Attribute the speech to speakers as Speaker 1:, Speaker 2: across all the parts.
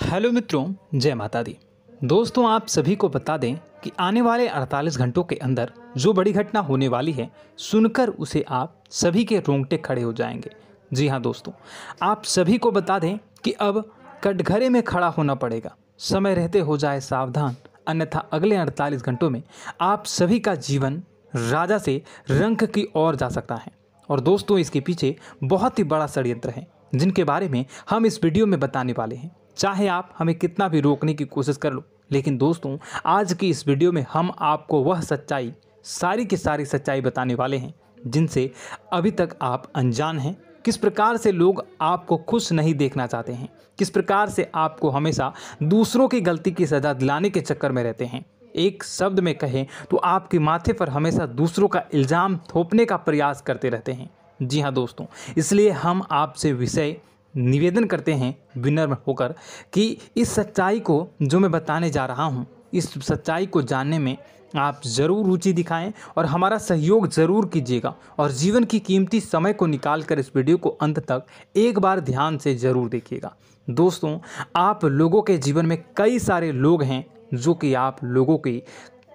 Speaker 1: Hello मित्रों, जय माता दी। दोस्तों, आप सभी को बता दें कि आने वाले 48 घंटों के अंदर जो बड़ी घटना होने वाली है, सुनकर उसे आप सभी के रोंगटे खड़े हो जाएंगे। जी हाँ दोस्तों, आप सभी को बता दें कि अब कटघरे में खड़ा होना पड़ेगा। समय रहते हो जाए सावधान, अन्यथा अगले 48 घंटों में आप सभी का जीवन राजा से रंक की ओर जा सकता है। और दोस्तों, इसके पीछे बहुत ही बड़ा षड्यंत्र है, जिनके बारे में हम इस वीडियो में बताने वाले हैं। चाहे आप हमें कितना भी रोकने की कोशिश कर लो, लेकिन दोस्तों, आज की इस वीडियो में हम आपको वह सच्चाई, सारी की सारी सच्चाई बताने वाले हैं जिनसे अभी तक आप अनजान हैं। किस प्रकार से लोग आपको खुश नहीं देखना चाहते हैं, किस प्रकार से आपको हमेशा दूसरों की गलती की सज़ा दिलाने के चक्कर में रहते हैं। एक शब्द में कहें तो आपके माथे पर हमेशा दूसरों का इल्ज़ाम थोपने का प्रयास करते रहते हैं। जी हाँ दोस्तों, इसलिए हम आपसे विषय निवेदन करते हैं विनम्र होकर कि इस सच्चाई को जो मैं बताने जा रहा हूँ, इस सच्चाई को जानने में आप ज़रूर रुचि दिखाएं और हमारा सहयोग ज़रूर कीजिएगा। और जीवन की कीमती समय को निकाल कर इस वीडियो को अंत तक एक बार ध्यान से ज़रूर देखिएगा। दोस्तों, आप लोगों के जीवन में कई सारे लोग हैं जो कि आप लोगों की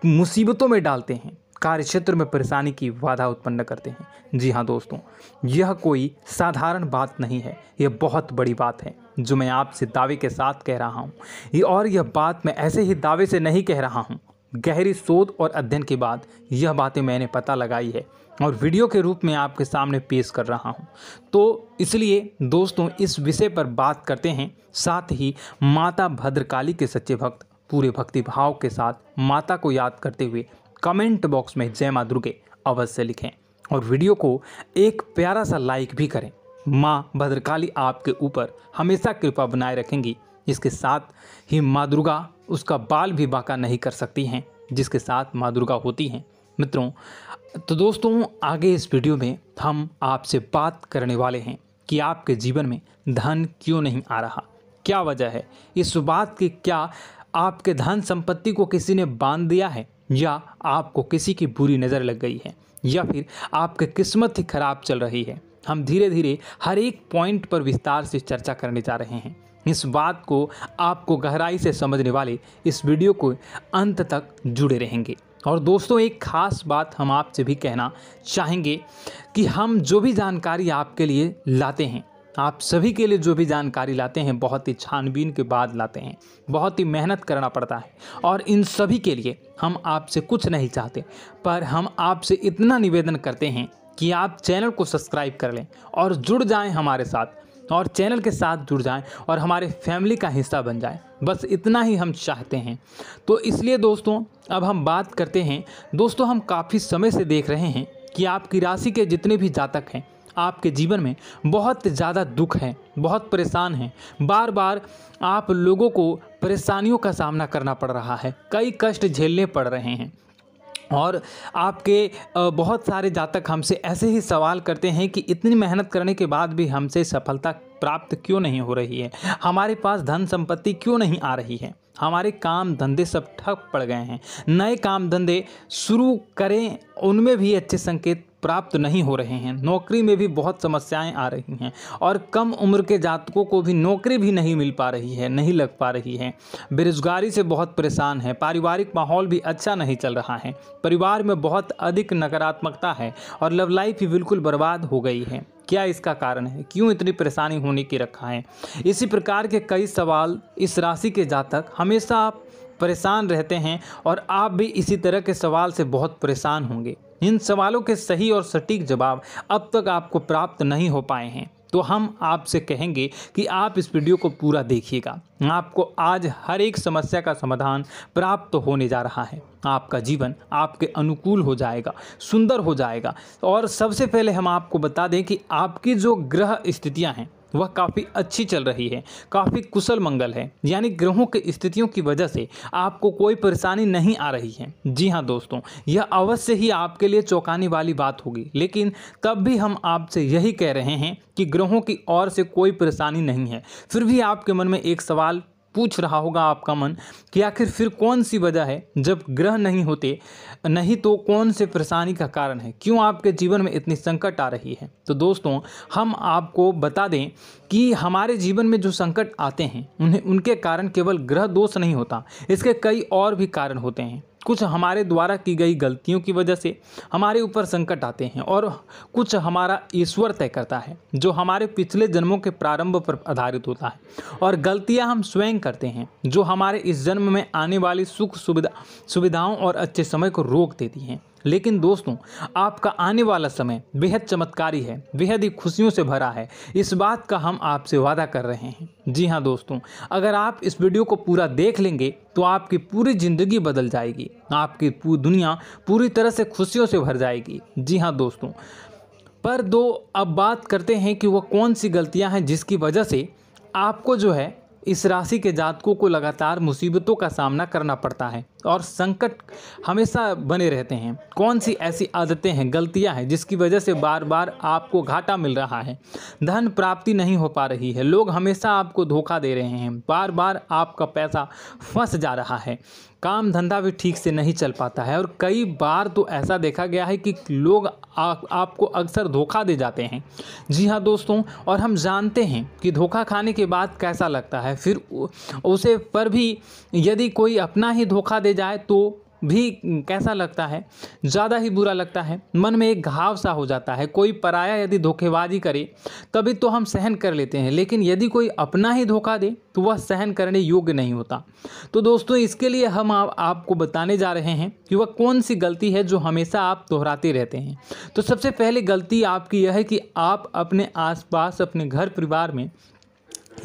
Speaker 1: मुसीबतों में डालते हैं, कार्य क्षेत्र में परेशानी की बाधा उत्पन्न करते हैं। जी हाँ दोस्तों, यह कोई साधारण बात नहीं है, यह बहुत बड़ी बात है जो मैं आपसे दावे के साथ कह रहा हूँ। यह बात मैं ऐसे ही दावे से नहीं कह रहा हूँ। गहरी शोध और अध्ययन के बाद यह बातें मैंने पता लगाई है और वीडियो के रूप में आपके सामने पेश कर रहा हूँ। तो इसलिए दोस्तों, इस विषय पर बात करते हैं। साथ ही माता भद्रकाली के सच्चे भक्त पूरे भक्ति भाव के साथ माता को याद करते हुए कमेंट बॉक्स में जय मां दुर्गे अवश्य लिखें और वीडियो को एक प्यारा सा लाइक भी करें। मां भद्रकाली आपके ऊपर हमेशा कृपा बनाए रखेंगी। इसके साथ ही मां दुर्गा उसका बाल भी बांका नहीं कर सकती हैं, जिसके साथ मां दुर्गा होती हैं। मित्रों, तो दोस्तों, आगे इस वीडियो में हम आपसे बात करने वाले हैं कि आपके जीवन में धन क्यों नहीं आ रहा, क्या वजह है इस बात की। क्या आपके धन संपत्ति को किसी ने बांध दिया है, या आपको किसी की बुरी नज़र लग गई है, या फिर आपकी किस्मत ही खराब चल रही है। हम धीरे धीरे हर एक पॉइंट पर विस्तार से चर्चा करने जा रहे हैं। इस बात को आपको गहराई से समझने वाले इस वीडियो को अंत तक जुड़े रहेंगे। और दोस्तों, एक खास बात हम आपसे भी कहना चाहेंगे कि हम जो भी जानकारी आपके लिए लाते हैं, आप सभी के लिए जो भी जानकारी लाते हैं, बहुत ही छानबीन के बाद लाते हैं, बहुत ही मेहनत करना पड़ता है। और इन सभी के लिए हम आपसे कुछ नहीं चाहते, पर हम आपसे इतना निवेदन करते हैं कि आप चैनल को सब्सक्राइब कर लें और जुड़ जाएं हमारे साथ, और चैनल के साथ जुड़ जाएं और हमारे फैमिली का हिस्सा बन जाएं। बस इतना ही हम चाहते हैं। तो इसलिए दोस्तों, अब हम बात करते हैं। दोस्तों, हम काफ़ी समय से देख रहे हैं कि आपकी राशि के जितने भी जातक हैं, आपके जीवन में बहुत ज़्यादा दुख है, बहुत परेशान हैं। बार बार आप लोगों को परेशानियों का सामना करना पड़ रहा है, कई कष्ट झेलने पड़ रहे हैं। और आपके बहुत सारे जातक हमसे ऐसे ही सवाल करते हैं कि इतनी मेहनत करने के बाद भी हमसे सफलता प्राप्त क्यों नहीं हो रही है, हमारे पास धन संपत्ति क्यों नहीं आ रही है, हमारे काम धंधे सब ठप पड़ गए हैं, नए काम धंधे शुरू करें उनमें भी अच्छे संकेत प्राप्त नहीं हो रहे हैं, नौकरी में भी बहुत समस्याएं आ रही हैं, और कम उम्र के जातकों को भी नौकरी भी नहीं मिल पा रही है, नहीं लग पा रही है, बेरोजगारी से बहुत परेशान है, पारिवारिक माहौल भी अच्छा नहीं चल रहा है, परिवार में बहुत अधिक नकारात्मकता है, और लव लाइफ भी बिल्कुल बर्बाद हो गई है। क्या इसका कारण है, क्यों इतनी परेशानी होने की रखा है? इसी प्रकार के कई सवाल इस राशि के जातक हमेशा आप परेशान रहते हैं, और आप भी इसी तरह के सवाल से बहुत परेशान होंगे। इन सवालों के सही और सटीक जवाब अब तक आपको प्राप्त नहीं हो पाए हैं, तो हम आपसे कहेंगे कि आप इस वीडियो को पूरा देखिएगा। आपको आज हर एक समस्या का समाधान प्राप्त होने जा रहा है। आपका जीवन आपके अनुकूल हो जाएगा, सुंदर हो जाएगा। और सबसे पहले हम आपको बता दें कि आपकी जो ग्रह स्थितियां हैं वह काफ़ी अच्छी चल रही है, काफ़ी कुशल मंगल है, यानी ग्रहों की स्थितियों की वजह से आपको कोई परेशानी नहीं आ रही है। जी हाँ दोस्तों, यह अवश्य ही आपके लिए चौंकाने वाली बात होगी, लेकिन तब भी हम आपसे यही कह रहे हैं कि ग्रहों की ओर से कोई परेशानी नहीं है। फिर भी आपके मन में एक सवाल पूछ रहा होगा आपका मन कि आखिर फिर कौन सी वजह है, जब ग्रह नहीं होते नहीं तो कौन से परेशानी का कारण है, क्यों आपके जीवन में इतनी संकट आ रही है। तो दोस्तों हम आपको बता दें कि हमारे जीवन में जो संकट आते हैं उनके कारण केवल ग्रह दोष नहीं होता, इसके कई और भी कारण होते हैं। कुछ हमारे द्वारा की गई गलतियों की वजह से हमारे ऊपर संकट आते हैं और कुछ हमारा ईश्वर तय करता है, जो हमारे पिछले जन्मों के प्रारंभ पर आधारित होता है। और गलतियां हम स्वयं करते हैं, जो हमारे इस जन्म में आने वाली सुख सुविधाओं और अच्छे समय को रोक देती हैं। लेकिन दोस्तों आपका आने वाला समय बेहद चमत्कारी है, बेहद ही खुशियों से भरा है, इस बात का हम आपसे वादा कर रहे हैं। जी हाँ दोस्तों, अगर आप इस वीडियो को पूरा देख लेंगे तो आपकी पूरी ज़िंदगी बदल जाएगी, आपकी पूरी दुनिया पूरी तरह से खुशियों से भर जाएगी। जी हाँ दोस्तों, पर अब बात करते हैं कि वह कौन सी गलतियाँ हैं जिसकी वजह से आपको जो है इस राशि के जातकों को लगातार मुसीबतों का सामना करना पड़ता है और संकट हमेशा बने रहते हैं। कौन सी ऐसी आदतें हैं, गलतियां हैं जिसकी वजह से बार बार आपको घाटा मिल रहा है, धन प्राप्ति नहीं हो पा रही है, लोग हमेशा आपको धोखा दे रहे हैं, बार बार आपका पैसा फंस जा रहा है, काम धंधा भी ठीक से नहीं चल पाता है और कई बार तो ऐसा देखा गया है कि लोग आपको अक्सर धोखा दे जाते हैं। जी हाँ दोस्तों, और हम जानते हैं कि धोखा खाने के बाद कैसा लगता है, फिर उसे पर भी यदि कोई अपना ही धोखा दे जाए तो भी कैसा लगता है, ज़्यादा ही बुरा लगता है, मन में एक घाव सा हो जाता है। कोई पराया यदि धोखेबाजी करे तभी तो हम सहन कर लेते हैं, लेकिन यदि कोई अपना ही धोखा दे तो वह सहन करने योग्य नहीं होता। तो दोस्तों इसके लिए हम आपको बताने जा रहे हैं कि वह कौन सी गलती है जो हमेशा आप दोहराते रहते हैं। तो सबसे पहले गलती आपकी यह है कि आप अपने आसपास, अपने घर परिवार में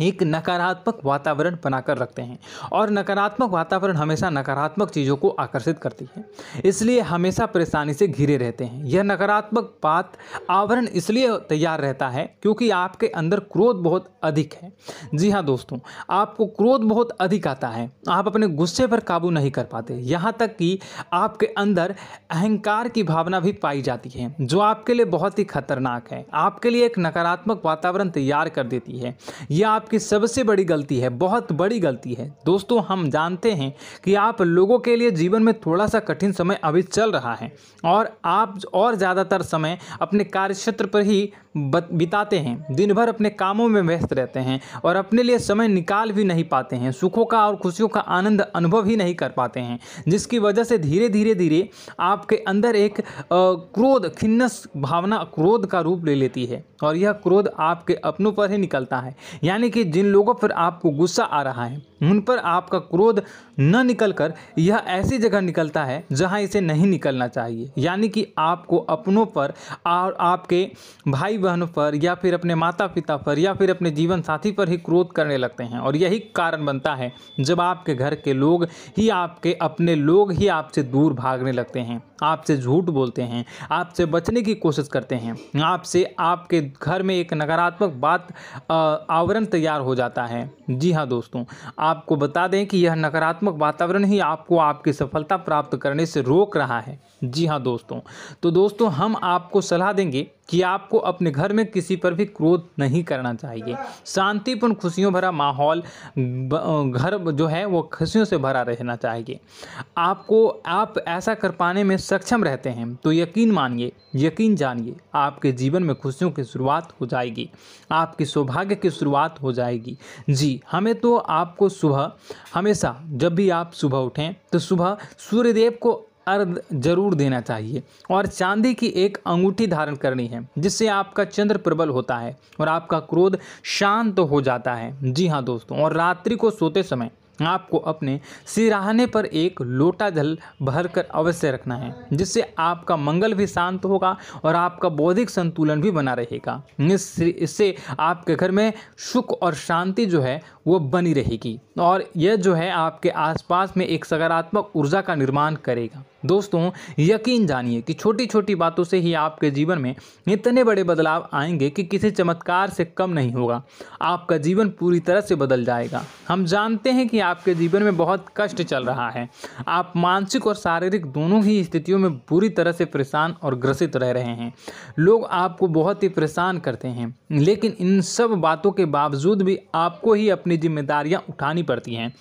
Speaker 1: एक नकारात्मक वातावरण बनाकर रखते हैं और नकारात्मक वातावरण हमेशा नकारात्मक चीज़ों को आकर्षित करती है, इसलिए हमेशा परेशानी से घिरे रहते हैं। यह नकारात्मक आवरण इसलिए तैयार रहता है क्योंकि आपके अंदर क्रोध बहुत अधिक है। जी हाँ दोस्तों, आपको क्रोध बहुत अधिक आता है, आप अपने गुस्से पर काबू नहीं कर पाते, यहाँ तक कि आपके अंदर अहंकार की भावना भी पाई जाती है, जो आपके लिए बहुत ही खतरनाक है, आपके लिए एक नकारात्मक वातावरण तैयार कर देती है। यह आपकी सबसे बड़ी गलती है, बहुत बड़ी गलती है। दोस्तों हम जानते हैं कि आप लोगों के लिए जीवन में थोड़ा सा कठिन समय अभी चल रहा है और आप और ज़्यादातर समय अपने कार्यक्षेत्र पर ही बिताते हैं, दिन भर अपने कामों में व्यस्त रहते हैं और अपने लिए समय निकाल भी नहीं पाते हैं, सुखों का और खुशियों का आनंद अनुभव ही नहीं कर पाते हैं, जिसकी वजह से धीरे धीरे आपके अंदर एक क्रोध, खिन्नस भावना क्रोध का रूप ले लेती है और यह क्रोध आपके अपनों पर ही निकलता है। यानी कि जिन लोगों पर आपको गुस्सा आ रहा है उन पर आपका क्रोध न निकलकर यह ऐसी जगह निकलता है जहां इसे नहीं निकलना चाहिए, यानी कि आपको अपनों पर और आपके भाई बहनों पर या फिर अपने माता पिता पर या फिर अपने जीवन साथी पर ही क्रोध करने लगते हैं। और यही कारण बनता है जब आपके घर के लोग ही, आपके अपने लोग ही आपसे दूर भागने लगते हैं, आपसे झूठ बोलते हैं, आपसे बचने की कोशिश करते हैं, आपके घर में एक नकारात्मक आवरण तैयार हो जाता है। जी हाँ दोस्तों, आपको बता दें कि यह नकारात्मक वातावरण ही आपको आपकी सफलता प्राप्त करने से रोक रहा है। जी हाँ दोस्तों, तो दोस्तों हम आपको सलाह देंगे कि आपको अपने घर में किसी पर भी क्रोध नहीं करना चाहिए। शांतिपूर्ण खुशियों भरा माहौल, घर जो है वो खुशियों से भरा रहना चाहिए। आप ऐसा कर पाने में सक्षम रहते हैं तो यकीन मानिए, यकीन जानिए, आपके जीवन में खुशियों की शुरुआत हो जाएगी, आपकी सौभाग्य की शुरुआत हो जाएगी। जी, हमें तो आपको सुबह, हमेशा जब भी आप सुबह उठें तो सुबह सूर्यदेव को अर्घ जरूर देना चाहिए और चांदी की एक अंगूठी धारण करनी है, जिससे आपका चंद्र प्रबल होता है और आपका क्रोध शांत हो जाता है। जी हाँ दोस्तों, और रात्रि को सोते समय आपको अपने सिरहाने पर एक लोटा जल भरकर अवश्य रखना है, जिससे आपका मंगल भी शांत होगा और आपका बौद्धिक संतुलन भी बना रहेगा। इससे आपके घर में सुख और शांति जो है वो बनी रहेगी और यह जो है आपके आसपास में एक सकारात्मक ऊर्जा का निर्माण करेगा। दोस्तों, यकीन जानिए कि छोटी छोटी बातों से ही आपके जीवन में इतने बड़े बदलाव आएंगे कि किसी चमत्कार से कम नहीं होगा। आपका जीवन पूरी तरह से बदल जाएगा। हम जानते हैं कि आपके जीवन में बहुत कष्ट चल रहा है। आप मानसिक और शारीरिक दोनों ही स्थितियों में बुरी तरह से परेशान और ग्रसित रह रहे हैं। लोग आपको बहुत ही परेशान करते हैं, लेकिन इन सब बातों के बावजूद भी आपको ही अपनी जिम्मेदारियां उठानी पड़ती हैं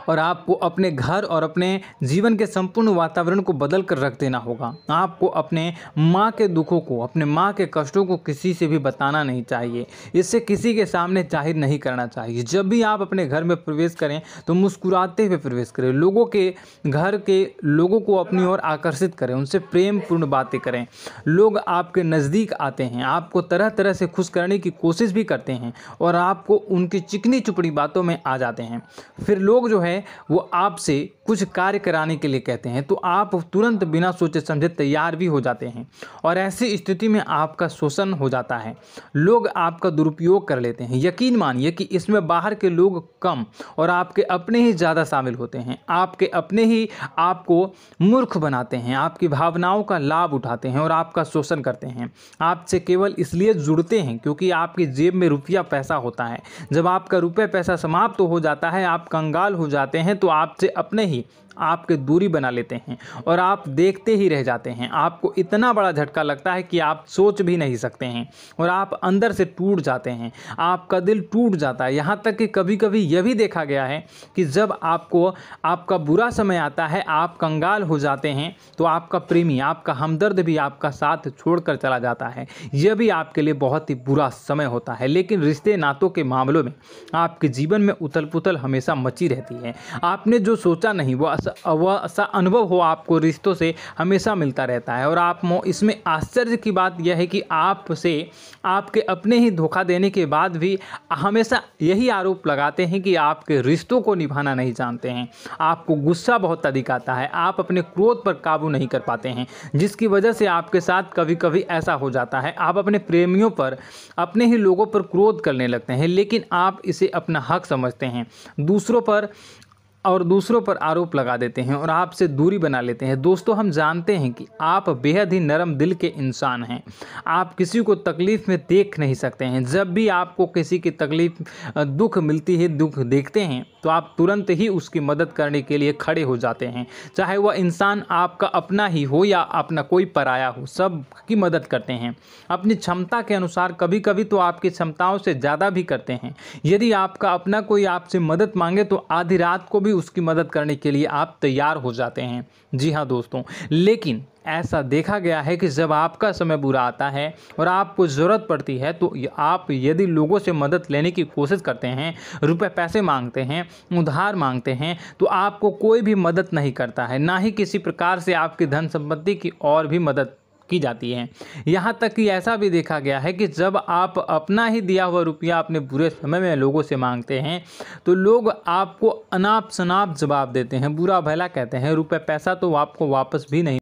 Speaker 1: और आपको अपने घर और अपने जीवन के संपूर्ण वातावरण को बदल कर रख देना होगा। आपको अपने माँ के दुखों को, अपने माँ के कष्टों को किसी से भी बताना नहीं चाहिए। इससे किसी के सामने जाहिर नहीं करना चाहिए। जब भी आप अपने घर में प्रवेश करें तो मुस्कुराते हुए प्रवेश करें। लोगों के घर के लोगों को अपनी ओर आकर्षित करें, उनसे प्रेमपूर्ण बातें करें। लोग आपके नज़दीक आते हैं, आपको तरह तरह से खुश करने की कोशिश भी करते हैं और आपको उनकी चिकनी चुपड़ी बातों में आ जाते हैं। फिर लोग जो है वो आपसे कुछ कार्य कराने के लिए कहते हैं तो आप तुरंत बिना सोचे समझे तैयार भी हो जाते हैं और ऐसी स्थिति में आपका शोषण हो जाता है। लोग आपका दुरुपयोग कर लेते हैं। यकीन मानिए कि इसमें बाहर के लोग कम और आपके अपने ही ज़्यादा शामिल होते हैं। आपके अपने ही आपको मूर्ख बनाते हैं, आपकी भावनाओं का लाभ उठाते हैं और आपका शोषण करते हैं। आपसे केवल इसलिए जुड़ते हैं क्योंकि आपकी जेब में रुपया पैसा होता है। जब आपका रुपया पैसा समाप्त हो जाता है, आप कंगाल हो जाते हैं तो आपसे अपने ही आपके दूरी बना लेते हैं और आप देखते ही रह जाते हैं। आपको इतना बड़ा झटका लगता है कि आप सोच भी नहीं सकते हैं और आप अंदर से टूट जाते हैं। आपका दिल टूट जाता है। यहाँ तक कि कभी कभी यह भी देखा गया है कि जब आपको आपका बुरा समय आता है, आप कंगाल हो जाते हैं तो आपका प्रेमी, आपका हमदर्द भी आपका साथ छोड़कर चला जाता है। यह भी आपके लिए बहुत ही बुरा समय होता है। लेकिन रिश्ते नातों के मामलों में आपके जीवन में उथल पुथल हमेशा मची रहती है। आपने जो सोचा नहीं वो ऐसा अनुभव हो आपको रिश्तों से हमेशा मिलता रहता है। और आप इसमें आश्चर्य की बात यह है कि आपसे आपके अपने ही धोखा देने के बाद भी हमेशा यही आरोप लगाते हैं कि आपके रिश्तों को निभाना नहीं जानते हैं। आपको गुस्सा बहुत अधिक आता है, आप अपने क्रोध पर काबू नहीं कर पाते हैं, जिसकी वजह से आपके साथ कभी कभी ऐसा हो जाता है आप अपने प्रेमियों पर, अपने ही लोगों पर क्रोध करने लगते हैं। लेकिन आप इसे अपना हक समझते हैं, दूसरों पर आरोप लगा देते हैं और आपसे दूरी बना लेते हैं। दोस्तों, हम जानते हैं कि आप बेहद ही नरम दिल के इंसान हैं। आप किसी को तकलीफ़ में देख नहीं सकते हैं। जब भी आपको किसी की तकलीफ़, दुख मिलती है, दुख देखते हैं तो आप तुरंत ही उसकी मदद करने के लिए खड़े हो जाते हैं। चाहे वह इंसान आपका अपना ही हो या अपना कोई पराया हो, सब की मदद करते हैं अपनी क्षमता के अनुसार। कभी कभी तो आपकी क्षमताओं से ज़्यादा भी करते हैं। यदि आपका अपना कोई आपसे मदद मांगे तो आधी रात को भी उसकी मदद करने के लिए आप तैयार हो जाते हैं। जी हाँ दोस्तों, लेकिन ऐसा देखा गया है कि जब आपका समय बुरा आता है और आपको ज़रूरत पड़ती है तो आप यदि लोगों से मदद लेने की कोशिश करते हैं, रुपए पैसे मांगते हैं, उधार मांगते हैं, तो आपको कोई भी मदद नहीं करता है। ना ही किसी प्रकार से आपकी धन संपत्ति की और भी मदद की जाती है। यहाँ तक कि ऐसा भी देखा गया है कि जब आप अपना ही दिया हुआ रुपया अपने बुरे समय में लोगों से मांगते हैं तो लोग आपको अनाप शनाप जवाब देते हैं, बुरा भला कहते हैं। रुपये पैसा तो आपको वापस भी नहीं